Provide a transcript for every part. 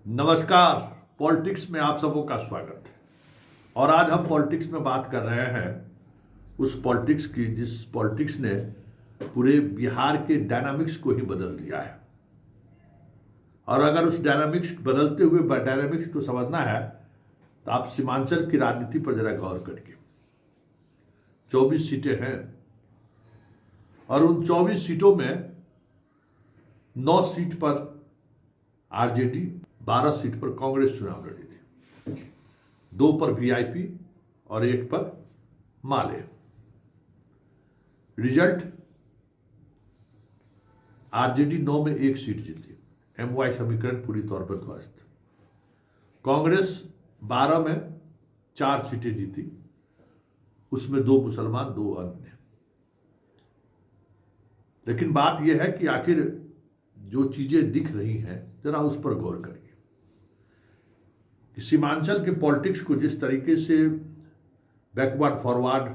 नमस्कार। पॉलिटिक्स में आप सबों का स्वागत है। और आज हम पॉलिटिक्स में बात कर रहे हैं उस पॉलिटिक्स की जिस पॉलिटिक्स ने पूरे बिहार के डायनामिक्स को ही बदल दिया है। और अगर उस डायनामिक्स बदलते हुए डायनामिक्स को समझना है तो आप सीमांचल की राजनीति पर जरा गौर करिए। 24 सीटें हैं और उन 24 सीटों में 9 सीट पर आरजेडी, 12 सीट पर कांग्रेस चुनाव लड़ी थी। 2 पर वीआईपी और 1 पर माले। रिजल्ट, आरजेडी 9 में 1 सीट जीती। एमवाई समीकरण पूरी तौर पर ध्वस्त। कांग्रेस 12 में 4 सीटें जीती, उसमें 2 मुसलमान 2 अन्य। लेकिन बात यह है कि आखिर जो चीजें दिख रही हैं जरा उस पर गौर करिए कि सीमांचल के पॉलिटिक्स को जिस तरीके से बैकवर्ड फॉरवर्ड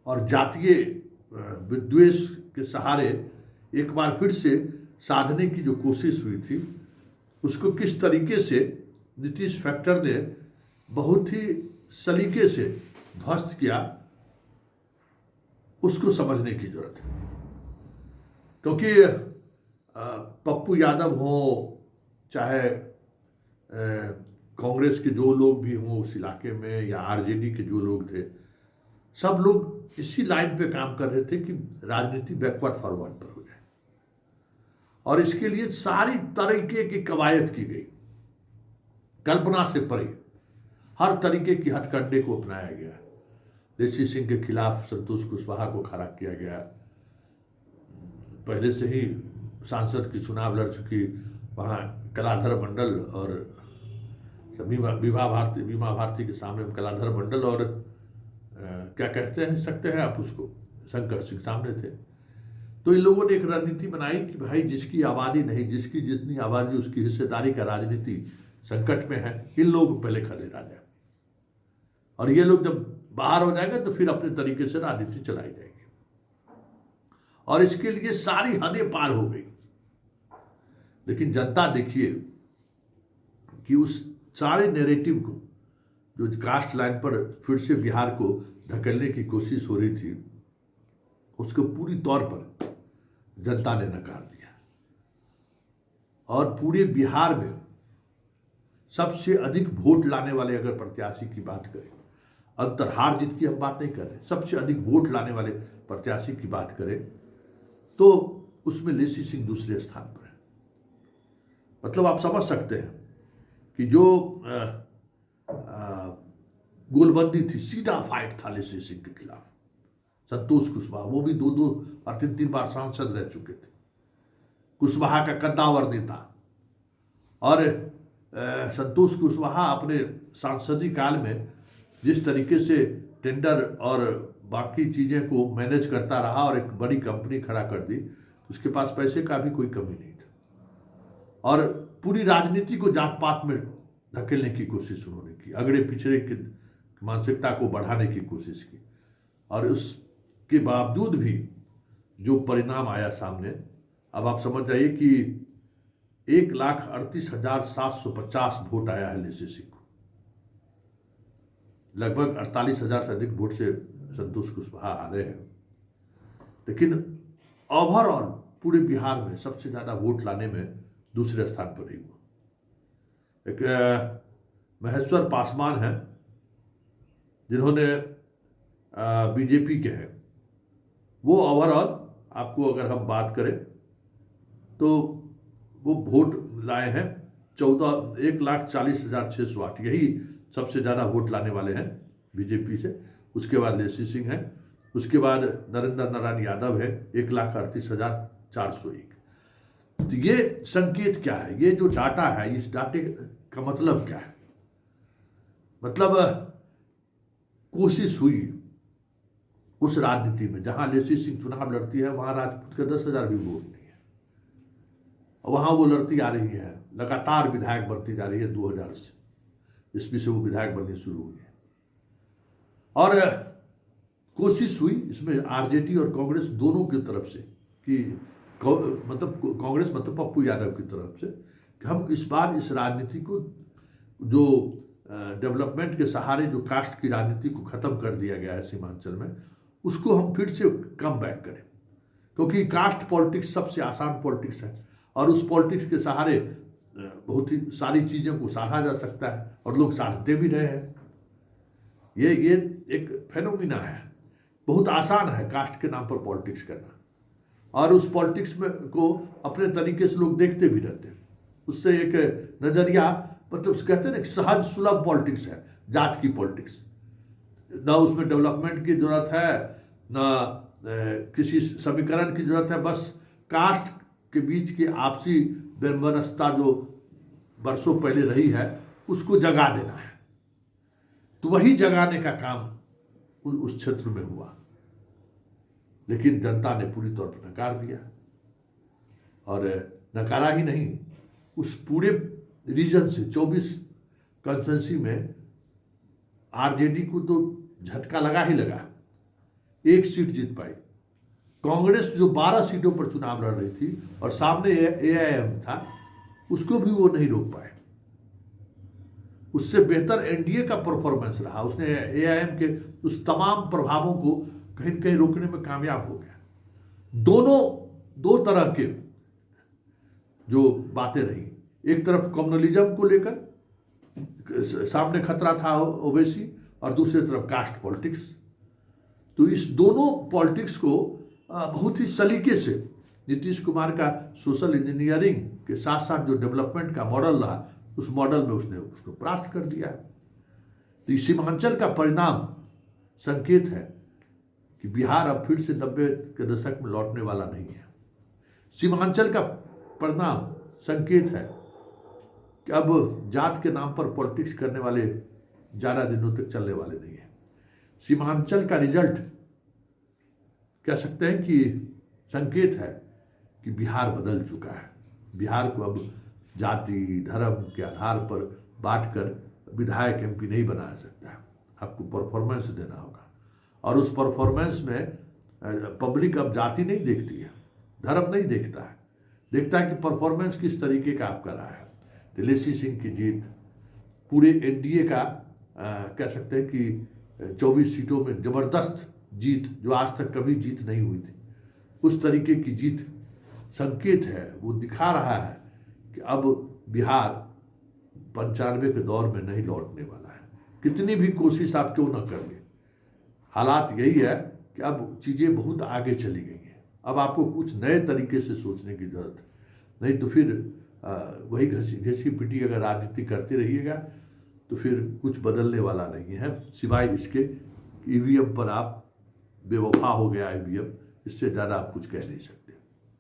और जातीय विद्वेष के सहारे एक बार फिर से साधने की जो कोशिश हुई थी, उसको किस तरीके से नीतीश फैक्टर ने बहुत ही सलीके से ध्वस्त किया, उसको समझने की जरूरत है। क्योंकि पप्पू यादव हो, चाहे कांग्रेस के जो लोग भी हों उस इलाके में, या आरजेडी के जो लोग थे, सब लोग इसी लाइन पे काम कर रहे थे कि राजनीति बैकवर्ड फॉरवर्ड पर हो जाए। और इसके लिए सारी तरीके की कवायद की गई, कल्पना से परे हर तरीके की हथकंडे को अपनाया गया। लेसी सिंह के खिलाफ संतोष कुशवाहा को खड़ा किया गया। पहले से ही सांसद की चुनाव लड़ चुकी वहाँ कलाधर मंडल और विभा भारती के सामने कलाधर मंडल और क्या कहते हैं सकते हैं आप उसको, शंकर सिंह सामने थे। तो इन लोगों ने एक रणनीति बनाई कि भाई जिसकी आबादी नहीं, जिसकी जितनी आबादी उसकी हिस्सेदारी का राजनीति संकट में है, इन लोगों को पहले खदेड़ा जाए और ये लोग जब बाहर हो जाएंगे तो फिर अपने तरीके से राजनीति चलाई जाएगी। और इसके लिए सारी हदें पार हो गई। लेकिन जनता देखिए कि उस सारे नैरेटिव को जो कास्ट लाइन पर फिर से बिहार को धकेलने की कोशिश हो रही थी, उसको पूरी तौर पर जनता ने नकार दिया। और पूरे बिहार में सबसे अधिक वोट लाने वाले अगर प्रत्याशी की बात करें, अंतर हार जीत की हम बात नहीं कर रहे, सबसे अधिक वोट लाने वाले प्रत्याशी की बात करें तो उसमें लेसी सिंह दूसरे स्थान पर है। मतलब आप समझ सकते हैं कि जो गोलबंदी थी, सीधा फाइट था लेसी सिंह के खिलाफ। संतोष कुशवाहा, वो भी 2-2 और 3-3 बार सांसद रह चुके थे, कुशवाहा का कद्दावर नेता। और संतोष कुशवाहा अपने सांसदी काल में जिस तरीके से टेंडर और बाकी चीज़ें को मैनेज करता रहा और एक बड़ी कंपनी खड़ा कर दी, उसके पास पैसे का भी कोई कमी नहीं था। और पूरी राजनीति को जात पात में धकेलने की कोशिश उन्होंने की, अगड़े पिछड़े की मानसिकता को बढ़ाने की कोशिश की। और उसके बावजूद भी जो परिणाम आया सामने, अब आप समझ जाइए कि 1,38,750 वोट आया है लेसी सिंह को। लगभग 48,000 से अधिक वोट से संतोष कुशवाहा आ रहे हैं। लेकिन ओवरऑल पूरे बिहार में सबसे ज़्यादा वोट लाने में दूसरे स्थान पर ही हुआ। एक महेश्वर पासवान हैं जिन्होंने बीजेपी के हैं, वो ओवरऑल आपको अगर हम बात करें तो वो वोट लाए हैं 1,40,608। यही सबसे ज़्यादा वोट लाने वाले हैं बीजेपी से। उसके बाद लेसी सिंह है, उसके बाद नरेंद्र नारायण यादव है 1,38,401। तो ये संकेत क्या है, ये जो डाटा है, इस डाटे का मतलब क्या है? मतलब कोशिश हुई उस राजनीति में जहां लेसी सिंह चुनाव लड़ती है, वहां राजपूत का 10,000 भी वोट नहीं है, वहां वो लड़ती आ रही है, लगातार विधायक बनती जा रही है। 2000 से ईस्वी से वो विधायक बननी शुरू हुई है। और कोशिश हुई इसमें आरजेडी और कांग्रेस दोनों की तरफ से कि मतलब कांग्रेस मतलब पप्पू यादव की तरफ से कि हम इस बार इस राजनीति को जो डेवलपमेंट के सहारे जो कास्ट की राजनीति को ख़त्म कर दिया गया है सीमांचल में, उसको हम फिर से कम बैक करें, क्योंकि कास्ट पॉलिटिक्स सबसे आसान पॉलिटिक्स है और उस पॉलिटिक्स के सहारे बहुत ही सारी चीज़ों को सराहा जा सकता है और लोग सराहते भी रहे हैं। ये एक फेनोमिना है, बहुत आसान है कास्ट के नाम पर पॉलिटिक्स करना, और उस पॉलिटिक्स में को अपने तरीके से लोग देखते भी रहते हैं। उससे एक नज़रिया, मतलब कहते हैं ना, सहज सुलभ पॉलिटिक्स है जात की पॉलिटिक्स। ना उसमें डेवलपमेंट की जरूरत है, ना किसी समीकरण की जरूरत है, बस कास्ट के बीच की आपसी वैमनस्यता जो बरसों पहले रही है उसको जगा देना है। तो वही जगाने का काम उस क्षेत्र में हुआ, लेकिन जनता ने पूरी तौर पर नकार दिया। और नकारा ही नहीं, उस पूरे रीजन से 24 कंस्टिट्यूंसी में आरजेडी को तो झटका लगा ही लगा, एक सीट जीत पाई। कांग्रेस जो 12 सीटों पर चुनाव लड़ रही थी और सामने एआईएम था, उसको भी वो नहीं रोक पाए। उससे बेहतर एनडीए का परफॉर्मेंस रहा, उसने एआईएम के उस तमाम प्रभावों को कहीं न कहीं रोकने में कामयाब हो गया। दोनों दो तरह के जो बातें रही, एक तरफ कम्युनलिज्म को लेकर सामने खतरा था ओवैसी, और दूसरी तरफ कास्ट पॉलिटिक्स। तो इस दोनों पॉलिटिक्स को बहुत ही सलीके से नीतीश कुमार का सोशल इंजीनियरिंग के साथ साथ जो डेवलपमेंट का मॉडल रहा, उस मॉडल में उसने उसको परास्त कर दिया। तो इस सीमांचल का परिणाम संकेत है कि बिहार अब फिर से 90 के दशक में लौटने वाला नहीं है। सीमांचल का परिणाम संकेत है कि अब जात के नाम पर पॉलिटिक्स करने वाले ज़्यादा दिनों तक चलने वाले नहीं है। सीमांचल का रिजल्ट कह सकते हैं कि संकेत है कि बिहार बदल चुका है। बिहार को अब जाति धर्म के आधार पर बांटकर विधायक एमपी नहीं बनाया सकता है, आपको परफॉर्मेंस देना होगा। और उस परफॉर्मेंस में पब्लिक अब जाति नहीं देखती है, धर्म नहीं देखता है, देखता है कि परफॉर्मेंस किस तरीके का आप कर रहा है। दिलेसी सिंह की जीत, पूरे एनडीए का कह सकते हैं कि 24 सीटों में ज़बरदस्त जीत, जो आज तक कभी जीत नहीं हुई थी, उस तरीके की जीत संकेत है। वो दिखा रहा है कि अब बिहार 95 के दौर में नहीं लौटने वाला है, कितनी भी कोशिश आप क्यों न कर ले। हालात यही है कि अब चीज़ें बहुत आगे चली गई हैं, अब आपको कुछ नए तरीके से सोचने की जरूरत है, नहीं तो फिर वही घसी पिटी अगर राजनीति करते रहिएगा तो फिर कुछ बदलने वाला नहीं है, सिवाय इसके ईवीएम पर आप बेवफा हो गया ईवीएम, इससे ज़्यादा आप कुछ कह नहीं सकते।